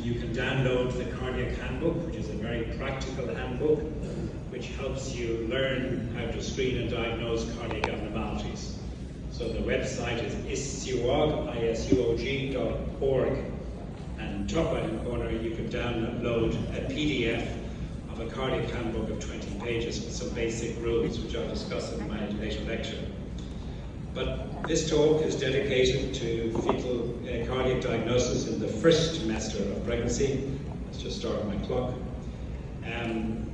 and you can download the Cardiac Handbook, which is a very practical handbook, which helps you learn how to screen and diagnose cardiac abnormalities. So the website is isuog.org, and top right hand corner you can download a PDF of a cardiac handbook of 20 pages with some basic rules, which I'll discuss in my later lecture. But this talk is dedicated to fetal cardiac diagnosis in the first trimester of pregnancy. Let's just start my clock. And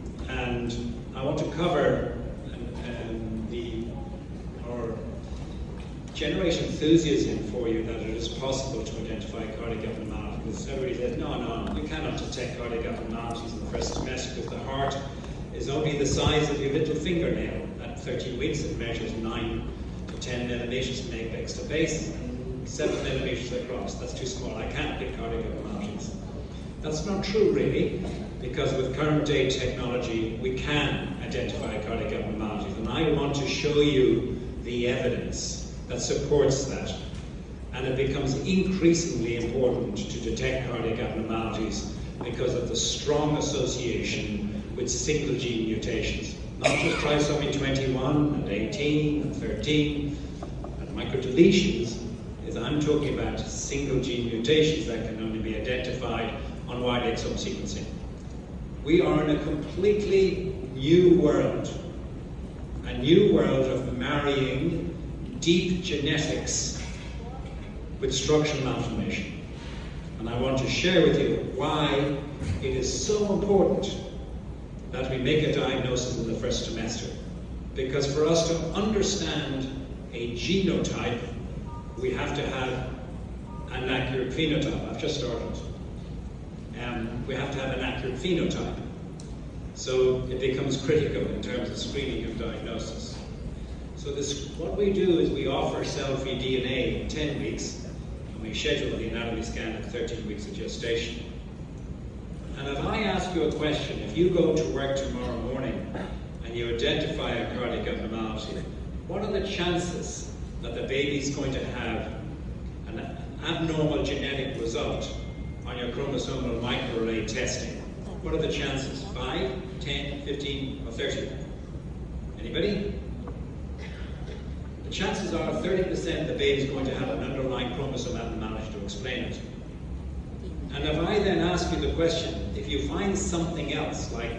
I want to cover or generate enthusiasm for you that it is possible to identify cardiac abnormalities. Because everybody says, no, we cannot detect cardiac abnormalities in the first trimester because the heart is only the size of your little fingernail. At 13 weeks it measures 9 to 10 millimeters from apex to base and 7 millimeters across. That's too small. I can't pick cardiac abnormalities. That's not true really, because with current day technology we can identify cardiac abnormalities, and I want to show you the evidence that supports that. And it becomes increasingly important to detect cardiac abnormalities because of the strong association with single gene mutations. Not just trisomy 21 and 18 and 13 and microdeletions, is I'm talking about single gene mutations that can only be identified on wide exome sequencing. We are in a completely new world, a new world of marrying deep genetics with structural malformation. And I want to share with you why it is so important that we make a diagnosis in the first trimester. Because for us to understand a genotype, we have to have an accurate phenotype. I've just started. We have to have an accurate phenotype. So it becomes critical in terms of screening and diagnosis. So what we do is we offer cell-free DNA in 10 weeks, and we schedule the anatomy scan at 13 weeks of gestation. And if I ask you a question, if you go to work tomorrow morning and you identify a cardiac abnormality, what are the chances that the baby's going to have an abnormal genetic result on your chromosomal microarray testing? What are the chances? 5, 10, 15, or 30? Anybody? The chances are 30% the baby's going to have an underlying chromosome abnormality to explain it. And if I then ask you the question, if you find something else, like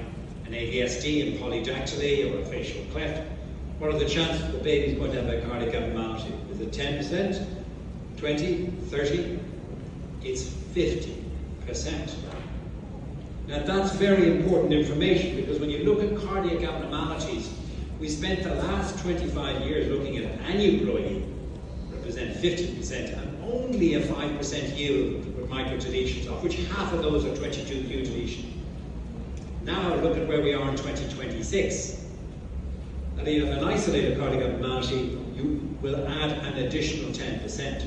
an AVSD, a polydactyly, or a facial cleft, what are the chances the baby's going to have a cardiac abnormality? Is it 10%, 20, 30? It's 50%. Now that's very important information, because when you look at cardiac abnormalities, we spent the last 25 years looking at aneuploidy, represent 50%, and only a 5% yield with microdeletions, of which half of those are 22q deletion. Now look at where we are in 2026. And if you have an isolated cardiac abnormality, you will add an additional 10%.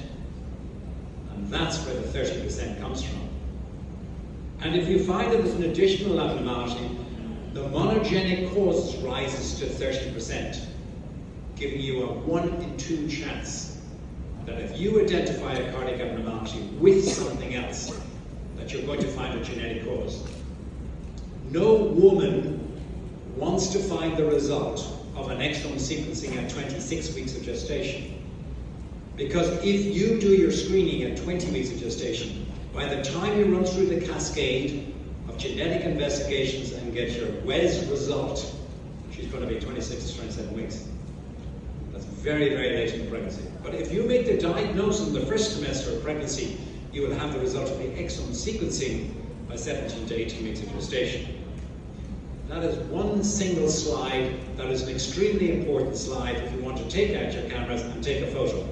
And that's where the 30% comes from. And if you find that there's an additional abnormality, the monogenic cause rises to 30%, giving you a 1 in 2 chance that if you identify a cardiac abnormality with something else, that you're going to find a genetic cause. No woman wants to find the result of an exome sequencing at 26 weeks of gestation. Because if you do your screening at 20 weeks of gestation, by the time you run through the cascade of genetic investigations and get your WES result, she's going to be 26 to 27 weeks. That's very, very late in pregnancy. But if you make the diagnosis in the first trimester of pregnancy, you will have the result of the exome sequencing by 17 to 18 weeks of gestation. That is one single slide. That is an extremely important slide if you want to take out your cameras and take a photo.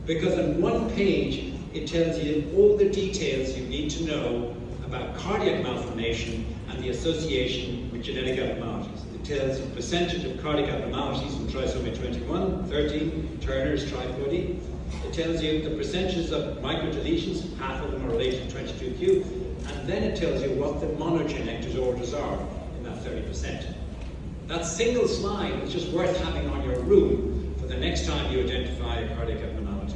Because on one page, it tells you all the details you need to know about cardiac malformation and the association with genetic abnormalities. It tells you the percentage of cardiac abnormalities from trisomy 21, 13, Turner's, triploidy. It tells you the percentages of microdeletions, half of them are related to 22q, and then it tells you what the monogenic disorders are in that 30%. That single slide is just worth having on your room for the next time you identify a cardiac abnormality.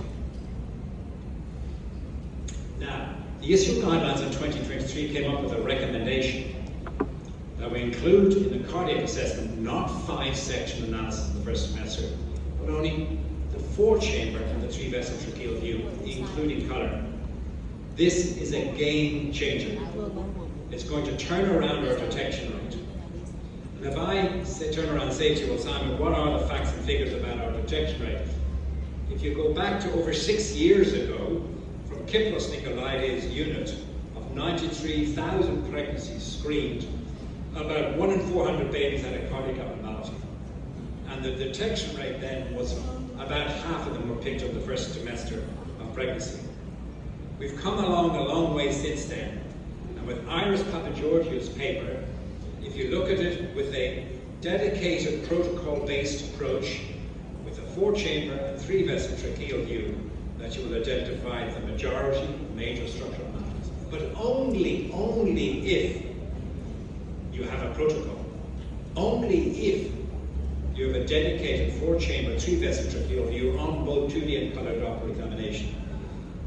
Now, the The ISRU guidelines in 2023 came up with a recommendation that we include in the cardiac assessment not 5-section analysis in the first semester, but only the 4-chamber and the 3-vessel tracheal view, including colour. This is a game changer. It's going to turn around our detection rate. And if I turn around and say to you, well, Simon, what are the facts and figures about our detection rate? If you go back to over 6 years ago, from Kypros Nicolaides' unit of 93,000 pregnancies screened, about 1 in 400 babies had a cardiac abnormality. And the detection rate then was about half of them were picked up the first trimester of pregnancy. We've come along a long way since then. And with Iris Papageorgiou's paper, if you look at it with a dedicated protocol-based approach, with a 4-chamber and 3-vessel tracheal view, that you will identify the majority of major structural anomalies. But only if you have a protocol. Only if you have a dedicated 4-chamber, 3-vessel tracheal view on both 2D and colour Doppler examination.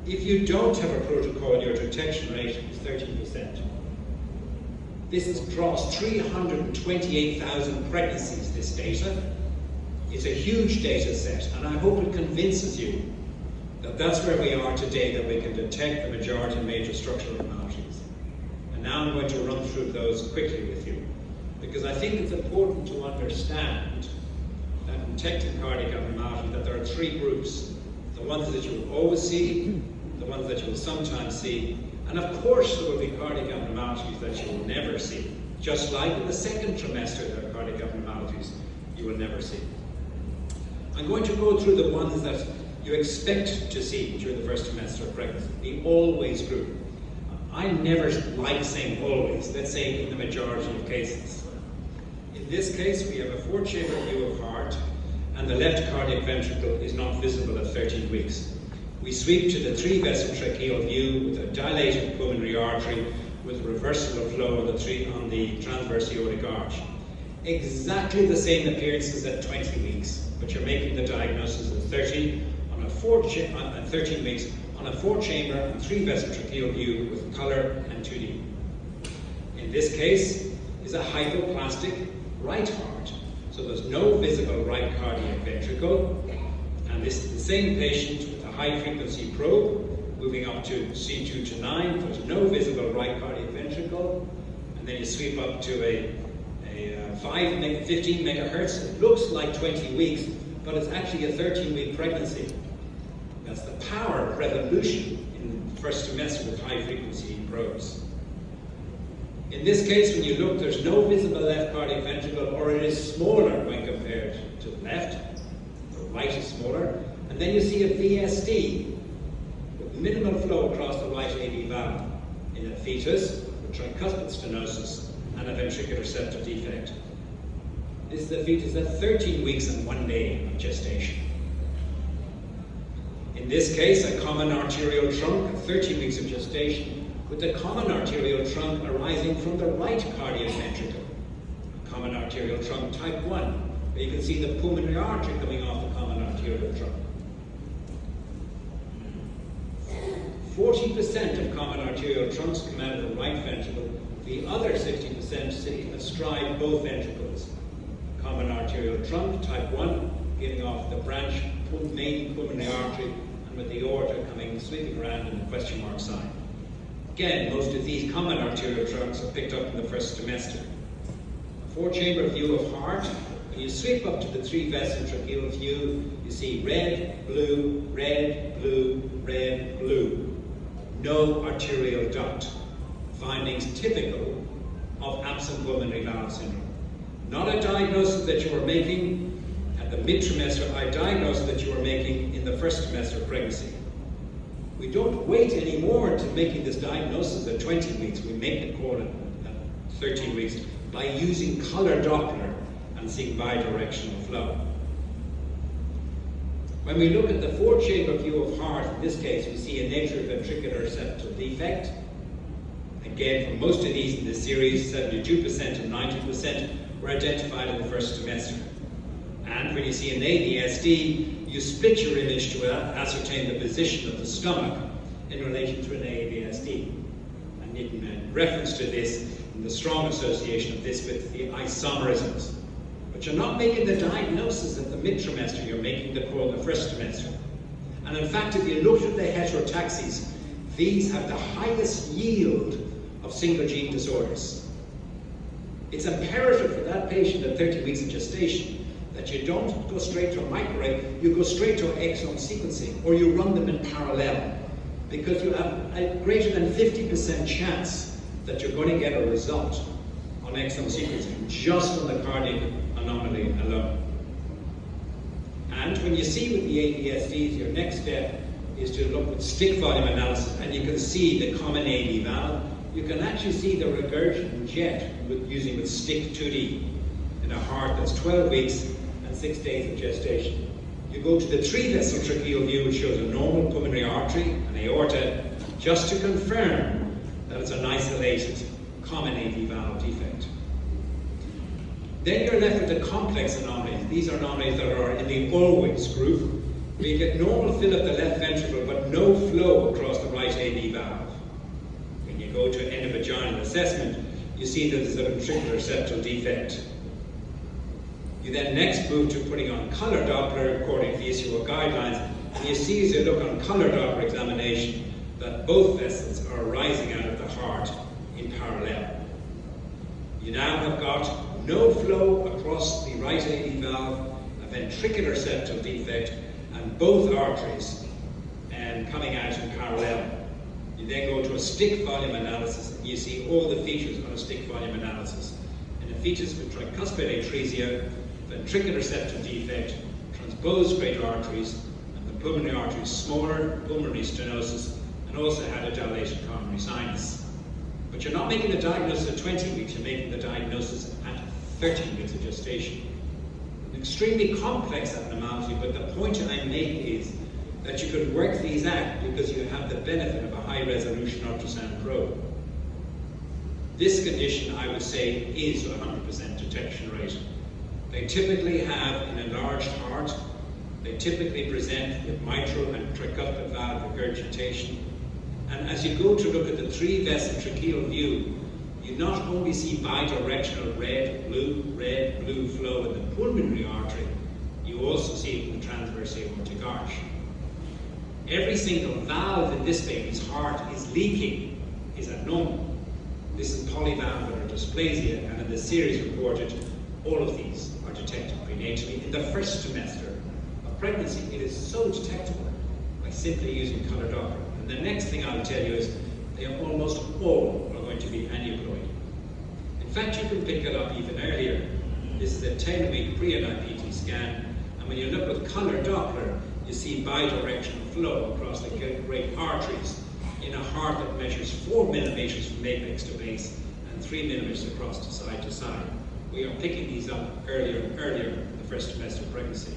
If you don't have a protocol, your detection rate is 13%. This is across 328,000 pregnancies, this data. It's a huge data set, and I hope it convinces you that that's where we are today, that we can detect the majority of major structural abnormalities. And now I'm going to run through those quickly with you, because I think it's important to understand that in detecting cardiac abnormality, that there are 3 groups. The ones that you will always see, the ones that you will sometimes see, and of course there will be cardiac abnormalities that you will never see. Just like in the 2nd trimester, there are cardiac abnormalities you will never see. I'm going to go through the ones that you expect to see during the first trimester of pregnancy, the always group. I never like saying always, let's say in the majority of cases. In this case, we have a 4-chamber view of heart, and the left cardiac ventricle is not visible at 13 weeks. We sweep to the 3-vessel tracheal view with a dilated pulmonary artery with reversal of flow on the transverse aortic arch. Exactly the same appearances at 20 weeks, but you're making the diagnosis at 13 weeks on a 4-chamber and 3-vessel tracheal view with colour and 2D. In this case, is a hypoplastic right heart, so there's no visible right cardiac ventricle, and this is the same patient with a high-frequency probe, moving up to C2 to 9, there's no visible right cardiac ventricle, and then you sweep up to a 15 megahertz. It looks like 20 weeks, but it's actually a 13-week pregnancy. That's the power revolution in the first trimester with high-frequency probes. In this case, when you look, there's no visible left cardiac ventricle, or it is smaller when compared to the left. The right is smaller. And then you see a VSD with minimal flow across the right AV valve in a fetus with tricuspid stenosis and a ventricular septal defect. This is a fetus at 13 weeks and 1 day of gestation. In this case, a common arterial trunk at 13 weeks of gestation, with the common arterial trunk arising from the right cardiac ventricle. A common arterial trunk type 1, where you can see the pulmonary artery coming off the common arterial trunk. 40% of common arterial trunks come out of the right ventricle, the other 60% sit astride both ventricles. Common arterial trunk, type 1, getting off the branch, main pulmonary artery, and with the aorta coming sweeping around in the question mark sign. Again, most of these common arterial trunks are picked up in the first trimester. A 4-chamber view of heart. When you sweep up to the 3-vessel tracheal view, you see red, blue, red, blue, red, blue. No arterial duct. Findings typical of absent pulmonary valve syndrome. Not a diagnosis that you are making at the mid-trimester, a diagnosis that you are making in the first trimester of pregnancy. We don't wait anymore to making this diagnosis at 20 weeks. We make the call at 13 weeks by using color Doppler and seeing bidirectional flow. When we look at the 4-chamber view of heart, in this case, we see a ventricular septal defect. Again, for most of these in this series, 72% and 90% were identified in the first trimester. And when you see an AVSD, you split your image to ascertain the position of the stomach in relation to an AVSD. in reference to this, and the strong association of this with the isomerisms. But you're not making the diagnosis at the mid-trimester, you're making the call in the first trimester. And in fact, if you look at the heterotaxis, these have the highest yield of single gene disorders. It's imperative for that patient at 30 weeks of gestation that you don't go straight to a microarray, you go straight to exome sequencing, or you run them in parallel, because you have a greater than 50% chance that you're going to get a result on exome sequencing just on the cardiac anomaly alone. And when you see with the ABSDs, your next step is to look with stick volume analysis, and you can see the common AV valve. You can actually see the regurgitant jet using with stick 2D in a heart that's 12 weeks and 6 days of gestation. You go to the 3-vessel tracheal view, which shows a normal pulmonary artery and aorta, just to confirm that it's an isolated common AV valve defect. Then you're left with the complex anomalies. These are anomalies that are in the always group, where you get normal fill of the left ventricle but no flow across the right AV valve. When you go to endovaginal assessment, you see that there's a ventricular septal defect. You then next move to putting on color Doppler according to the ISUO guidelines, and you see as you look on color Doppler examination that both vessels are rising out of the heart in parallel. You now have got no flow across the right AV valve, a ventricular septal defect, and both arteries coming out in parallel. You then go to a stick volume analysis, and you see all the features on a stick volume analysis. And the features with tricuspid atresia, ventricular septal defect, transposed great arteries, and the pulmonary arteries smaller, pulmonary stenosis, and also had a dilated coronary sinus. But you're not making the diagnosis at 20 weeks, you're making the diagnosis at 13 weeks of gestation. An extremely complex abnormality, but the point I make is that you could work these out because you have the benefit of a high-resolution ultrasound probe. This condition, I would say, is 100% detection rate. They typically have an enlarged heart. They typically present with mitral and tricuspid valve regurgitation. And as you go to look at the 3-vessel tracheal view, you not only see bidirectional red, blue flow in the pulmonary artery, you also see it in the transverse aortic arch. Every single valve in this baby's heart is leaking, is abnormal. This is polyvalvular dysplasia, and in the series reported, all of these are detected prenatally in the first trimester of pregnancy. It is so detectable by simply using color Doppler. And the next thing I'll tell you is they almost all are going to be aneuploid. In fact, you can pick it up even earlier. This is a 10-week pre-NIPT scan, and when you look with color Doppler, you see bidirectional flow across the great arteries in a heart that measures 4 millimeters from apex to base and 3 millimeters across to side. We are picking these up earlier and earlier in the first trimester of pregnancy.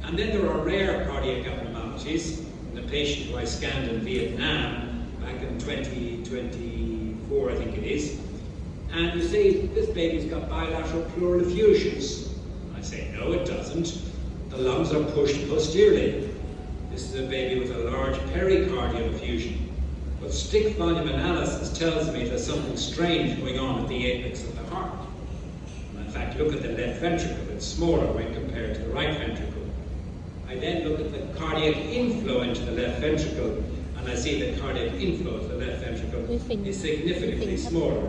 And then there are rare cardiac abnormalities. In the patient who I scanned in Vietnam back in 2024, I think it is, and you say, this baby's got bilateral pleural effusions. I say, no, it doesn't. The lungs are pushed posteriorly. This is a baby with a large pericardial effusion. But stick volume analysis tells me there's something strange going on at the apex of the heart. And in fact, look at the left ventricle, it's smaller when compared to the right ventricle. I then look at the cardiac inflow into the left ventricle, and I see the cardiac inflow to the left ventricle is significantly smaller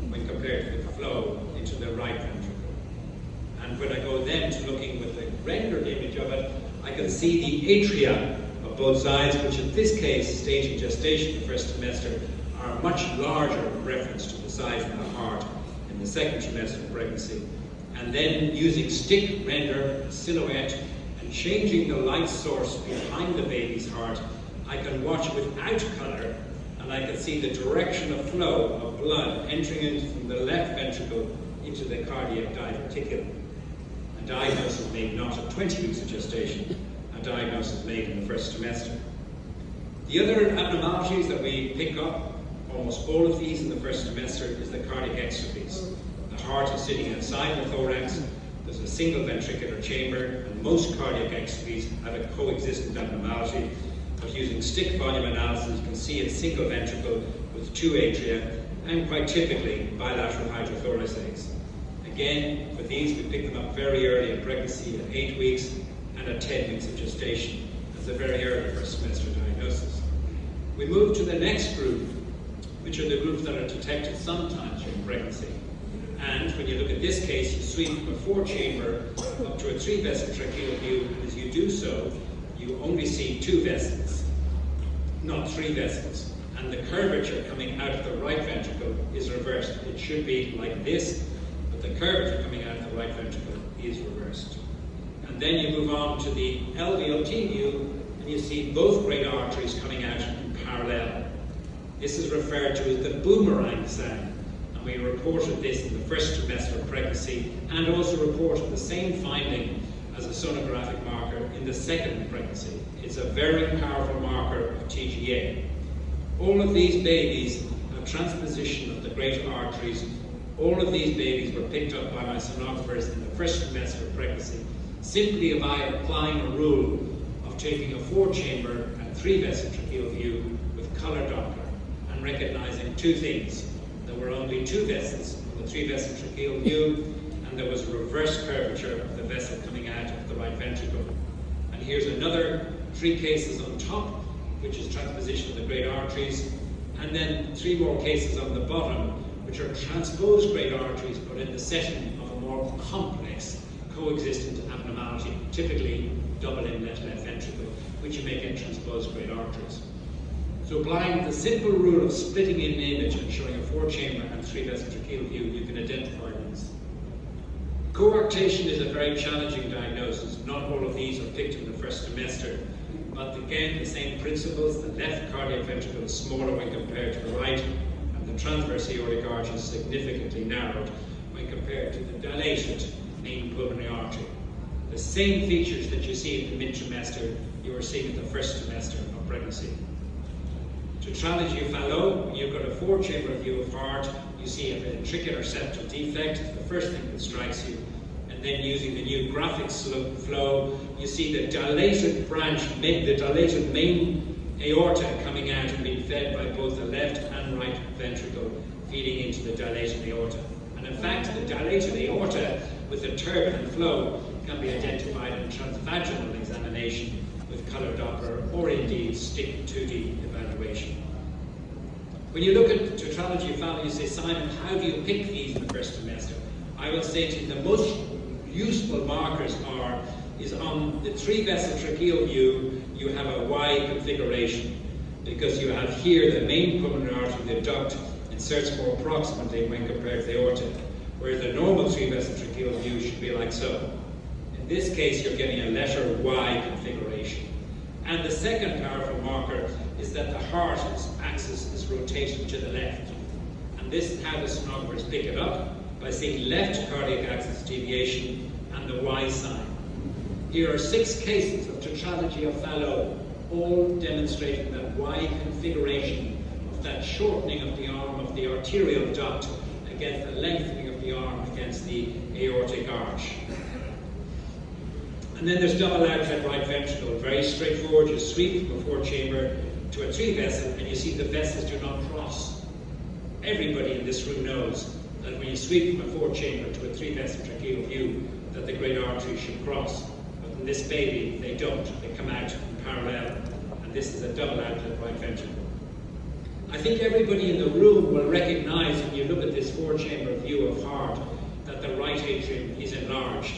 when compared to the flow into the right ventricle. And when I go then to looking with the rendered image of it, I can see the atria of both sides, which in this case, stage of gestation, the first trimester, are much larger in reference to the size of the heart in the second trimester of pregnancy. And then using stick render, silhouette, and changing the light source behind the baby's heart, I can watch without color, and I can see the direction of flow of blood entering in from the left ventricle into the cardiac diverticulum. A diagnosis made not at 20 weeks of gestation, a diagnosis made in the first trimester. The other abnormalities that we pick up, almost all of these in the first trimester, is the cardiac extrapies. The heart is sitting outside the thorax, there's a single ventricular chamber, and most cardiac extrapies have a coexistent abnormality. But using stick volume analysis, you can see a single ventricle with 2 atria, and quite typically bilateral hydrothoraces. Again, for these we pick them up very early in pregnancy at 8 weeks and at 10 weeks of gestation. That's a very early first semester diagnosis. We move to the next group, which are the groups that are detected sometimes during pregnancy. And when you look at this case, you sweep from a 4-chamber up to a 3-vessel tracheal view, and as you do so, you only see 2 vessels, not 3 vessels. And the curvature coming out of the right ventricle is reversed. It should be like this, but the curvature coming out of the right ventricle is reversed. And then you move on to the LVOT view, and you see both great arteries coming out in parallel. This is referred to as the boomerang sign, and we reported this in the first trimester of pregnancy, and also reported the same finding as a sonographic marker in the second pregnancy. It's a very powerful marker of TGA. All of these babies have transposition of the great arteries. All of these babies were picked up by my sonographers in the first trimester of pregnancy, simply by applying a rule of taking a 4-chamber and 3-vessel tracheal view with color Doppler and recognizing 2 things. There were only 2 vessels on the 3-vessel tracheal view, and there was a reverse curvature of the vessel coming out of the right ventricle. And here's another 3 cases on top, which is transposition of the great arteries, and then 3 more cases on the bottom, which are transposed great arteries, but in the setting of a more complex coexistent abnormality, typically double inlet left ventricle, which you may get transposed great arteries. So applying the simple rule of splitting in an image and showing a 4-chamber and 3-vessel tracheal view, you can identify these. Coarctation is a very challenging diagnosis. Not all of these are picked in the first semester, but again, the same principles. The left cardiac ventricle is smaller when compared to the right, and the transverse aortic arch is significantly narrowed when compared to the dilated main pulmonary artery. The same features that you see in the mid-trimester, you are seeing in the first trimester of pregnancy. Tetralogy of Fallot, when you've got a 4-chamber view of heart, you see a ventricular septal defect, the first thing that strikes you. And then using the new graphic flow, you see the dilated branch, the dilated main aorta coming out and being fed by both the left and right ventricle, feeding into the dilated aorta. And in fact, the dilated aorta with the turbulent flow can be identified in transvaginal examination with color Doppler or indeed stick 2D evaluation. When you look at tetralogy of Fallot, you say, Simon, how do you pick these in the first semester? I will say to you, the most useful markers is on the 3-vessel tracheal view, you have a Y configuration, because you have here the main pulmonary artery, the duct, inserts more proximately when compared to the aorta, whereas the normal 3-vessel tracheal view should be like so. In this case, you're getting a letter Y configuration. And the second powerful marker is that the heart axis is rotated to the left. And this is how the sonographers pick it up, by seeing left cardiac axis deviation and the Y sign. Here are 6 cases of tetralogy of Fallot, all demonstrating that Y configuration of that shortening of the arm of the arterial duct against the lengthening of the arm against the aortic arch. And then there's double outlet right ventricle, very straightforward. You sweep from a 4-chamber to a 3-vessel, and you see the vessels do not cross. Everybody in this room knows that when you sweep from a 4-chamber to a 3-vessel tracheal view, that the great artery should cross. But in this baby, they don't. They come out in parallel, and this is a double outlet right ventricle. I think everybody in the room will recognize, when you look at this 4-chamber view of heart, that the right atrium is enlarged.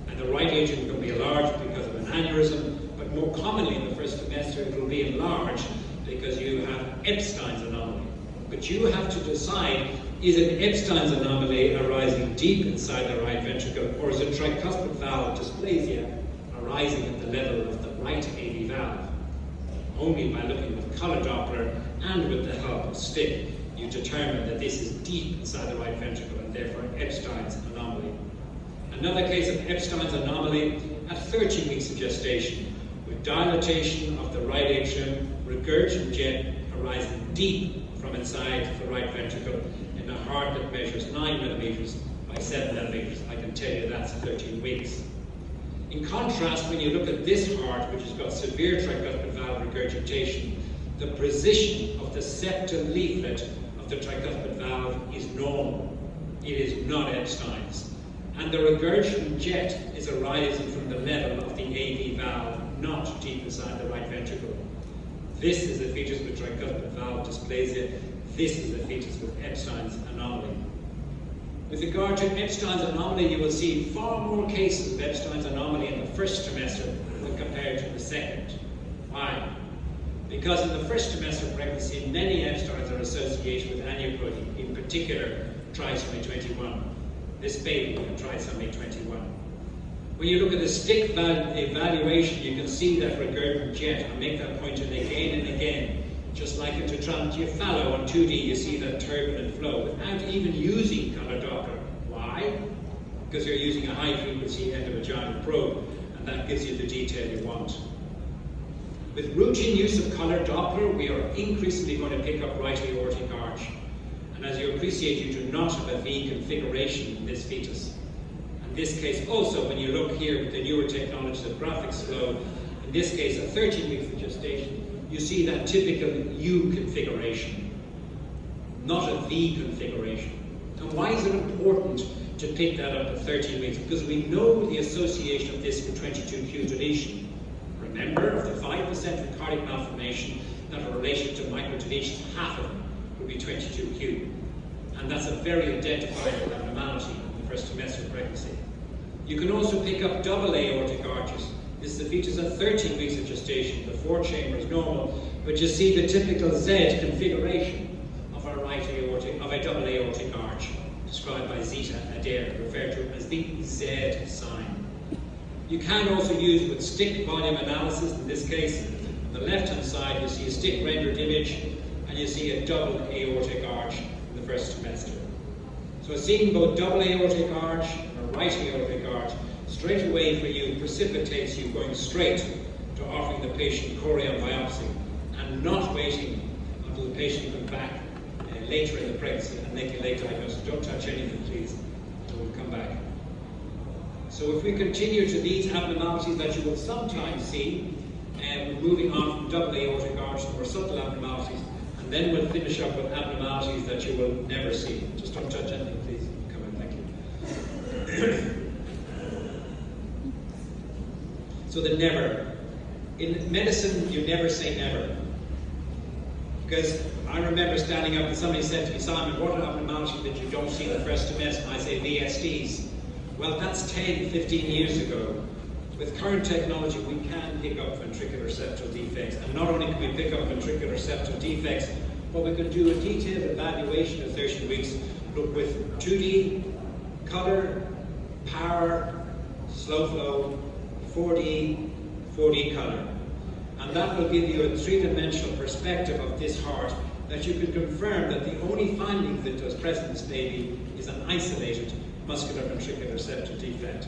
And the right atrium can be enlarged because of an aneurysm, but more commonly in the first semester it will be enlarged because you have Epstein's anomaly. But you have to decide, is it Epstein's anomaly arising deep inside the right ventricle, or is it tricuspid valve dysplasia arising at the level of the right AV valve? Only by looking with color Doppler and with the help of stick, you determine that this is deep inside the right ventricle and therefore Epstein's anomaly. Another case of Epstein's anomaly at 13 weeks of gestation, with dilatation of the right atrium, regurgitant jet arising deep from inside the right ventricle in a heart that measures 9 millimeters by 7 millimeters. I can tell you that's 13 weeks. In contrast, when you look at this heart, which has got severe tricuspid valve regurgitation, the position of the septal leaflet of of the tricuspid valve is normal. It is not Epstein's. And the regurgitant jet is arising from the level of the AV valve, not deep inside the right ventricle. This is the features with tricuspid valve dysplasia. This is the features with Epstein's anomaly. With regard to Epstein's anomaly, you will see far more cases of Epstein's anomaly in the first trimester when compared to the second. Why? Because in the first trimester of pregnancy, many Epstein's are associated with aneuploidy, in particular trisomy 21. This baby had trisomy 21. When you look at the stick evaluation, you can see that regurgitant jet. I make that point again and again. Just like in tetralogy on 2D, you see that turbulent flow without even using color Doppler. Why? Because you're using a high frequency endovaginal probe, and that gives you the detail you want. With routine use of color Doppler, we are increasingly going to pick up right aortic arch. And as you appreciate, you do not have a V configuration in this fetus. In this case, also, when you look here with the newer technologies of graphics flow, in this case, at 13 weeks of gestation, you see that typical U configuration, not a V configuration. And why is it important to pick that up at 13 weeks? Because we know the association of this with 22q deletion. Remember, of the 5% with cardiac malformation that are related to microdeletions, half of them would be 22q. And that's a very identifiable abnormality in the first trimester of pregnancy. You can also pick up double aortic arches. This is the fetus at 13 weeks of gestation. The four-chamber is normal, but you see the typical Z configuration of a double aortic arch, described by Zita Adair, referred to as the Z sign. You can also use with stick volume analysis. In this case, on the left-hand side, you see a stick rendered image, and you see a double aortic arch in the first trimester. So seeing both double aortic arch and a right aortic arch straight away for you precipitates you going straight to offering the patient chorion biopsy and not waiting until the patient comes back later in the pregnancy and make a late diagnosis. Don't touch anything, please, until we come back. So if we continue to these abnormalities that you will sometimes see, moving on from double aortic arch to more subtle abnormalities, and then we'll finish up with abnormalities that you will never see. Just don't touch anything, please. Come in, thank you. So the never. In medicine, you never say never. Because I remember standing up and somebody said to me, Simon, what abnormality that you don't see in the first trimester? And I say VSDs. Well, that's 10, 15 years ago. With current technology, we can pick up ventricular septal defects. And not only can we pick up ventricular septal defects, but we can do a detailed evaluation of 13 weeks. Look with 2D, color, power, slow flow, 4D, 4D color. And that will give you a three-dimensional perspective of this heart that you can confirm that the only finding that was present in this baby is an isolated muscular ventricular septal defect.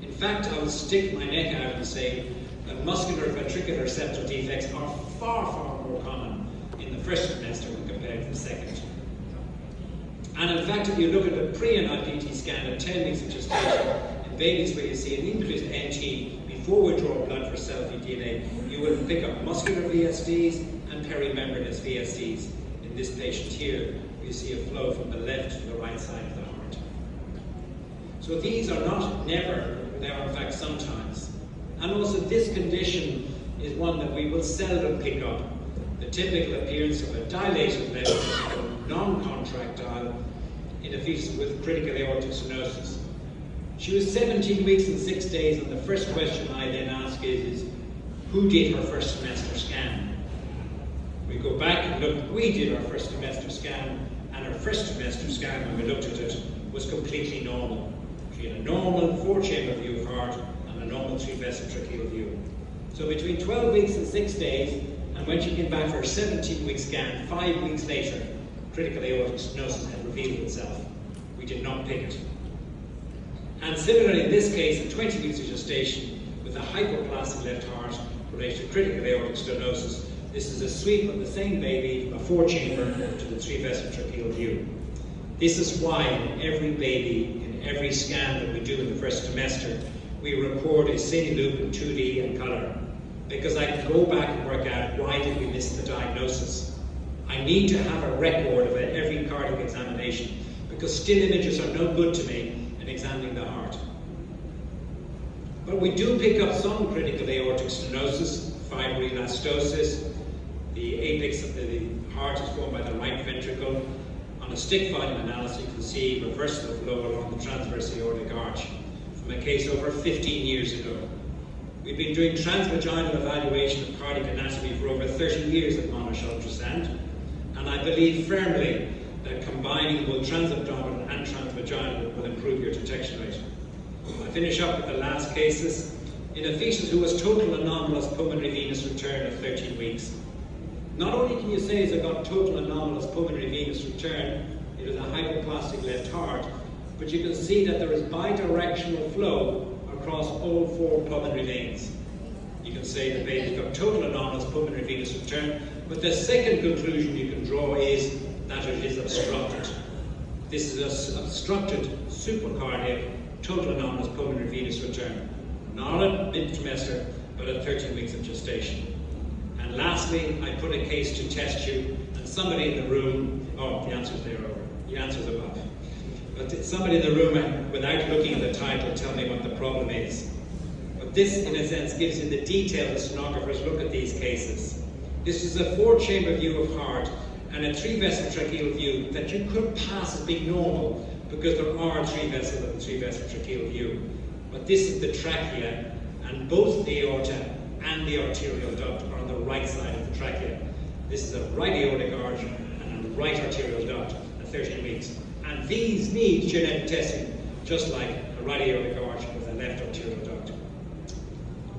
In fact, I will stick my neck out and say that muscular ventricular septal defects are far, far more common in the first trimester when compared to the second. And in fact, if you look at the pre and IPT scan at 10 weeks of gestation, in babies where you see an increased NT before we draw blood for cell-free DNA, you will pick up muscular VSDs and perimembranous VSDs. In this patient here, you see a flow from the left to the right side of the heart. So these are not never, they are in fact sometimes. And also this condition is one that we will seldom pick up. The typical appearance of a dilated left ventricle, non-contractile, in a fetus with critical aortic stenosis. She was 17 weeks and 6 days, and the first question I then ask is who did her first trimester scan? We go back and look, we did our first trimester scan, and her first trimester scan, when we looked at it, was completely normal. She had a normal four-chamber view of heart and a normal three-vessel tracheal view. So between 12 weeks and 6 days, and when she came back for her 17-week scan, 5 weeks later, critical aortic stenosis had revealed itself. We did not pick it. And similarly, in this case, at 20 weeks of gestation, with a hypoplastic left heart related to critical aortic stenosis, this is a sweep of the same baby from a four-chamber to the three-vessel tracheal view. This is why in every baby, in every scan that we do in the first trimester, we record a cine loop in 2D and color, because I can go back and work out why did we miss the diagnosis. I need to have a record of every cardiac examination, because still images are no good to me in examining the heart. But we do pick up some critical aortic stenosis, fibroelastosis. The apex of the heart is formed by the right ventricle. On a stick volume analysis, you can see reversal of flow along the transverse aortic arch from a case over 15 years ago. We've been doing transvaginal evaluation of cardiac anatomy for over 30 years at Monash Ultrasound, and I believe firmly that combining both transabdominal and transvaginal will improve your detection rate. I finish up with the last cases. In a fetus who has total anomalous pulmonary venous return at 13 weeks, not only can you say it's got total anomalous pulmonary venous return, it is a hypoplastic left heart, but you can see that there is bidirectional flow across all 4 pulmonary veins. You can say the baby's got total anomalous pulmonary venous return, but the second conclusion you can draw is that it is obstructed. This is an obstructed supracardiac total anomalous pulmonary venous return, not at mid-trimester, but at 13 weeks of gestation. And lastly, I put a case to test you, and somebody in the room, the answer's there, the answer's above. But somebody in the room, without looking at the title, tell me what the problem is. But this, in a sense, gives you the detail the sonographers look at these cases. This is a 4-chamber view of heart and a 3-vessel tracheal view that you could pass as being normal, because there are 3 vessels of the 3-vessel tracheal view. But this is the trachea, and both the aorta and the arterial duct are on the right side of the trachea. This is a right aortic arch and a right arterial duct at 13 weeks. And these need genetic testing, just like a right aortic arch with a left arterial duct.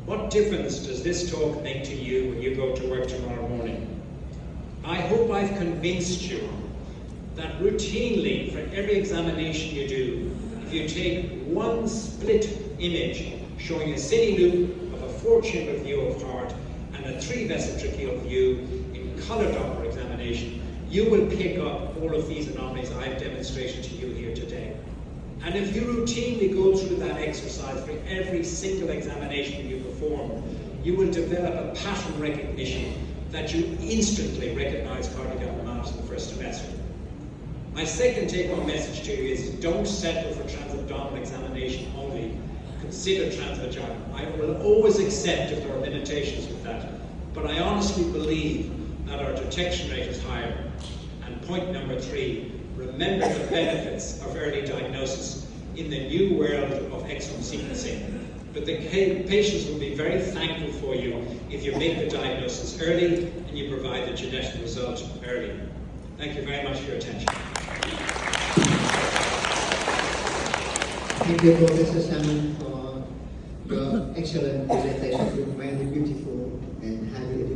What difference does this talk make to you when you go to work tomorrow morning? I hope I've convinced you that routinely, for every examination you do, if you take one split image showing a city loop of a 4-chamber view of heart and a 3-vessel tracheal view in color Doppler examination, you will pick up all of these anomalies I've demonstrated to you here today. And if you routinely go through that exercise for every single examination you perform, you will develop a pattern recognition that you instantly recognize cardiac abnormalities in the first trimester. My second take-home message to you is don't settle for transabdominal examination only. Consider transvaginal. I will always accept if there are limitations with that, but I honestly believe that our detection rate is higher. And point number 3, remember the benefits of early diagnosis in the new world of exome sequencing. But the patients will be very thankful for you if you make the diagnosis early and you provide the genetic result early. Thank you very much for your attention. Thank you, Professor Salmon, for your excellent presentation. Very beautiful and highly educated.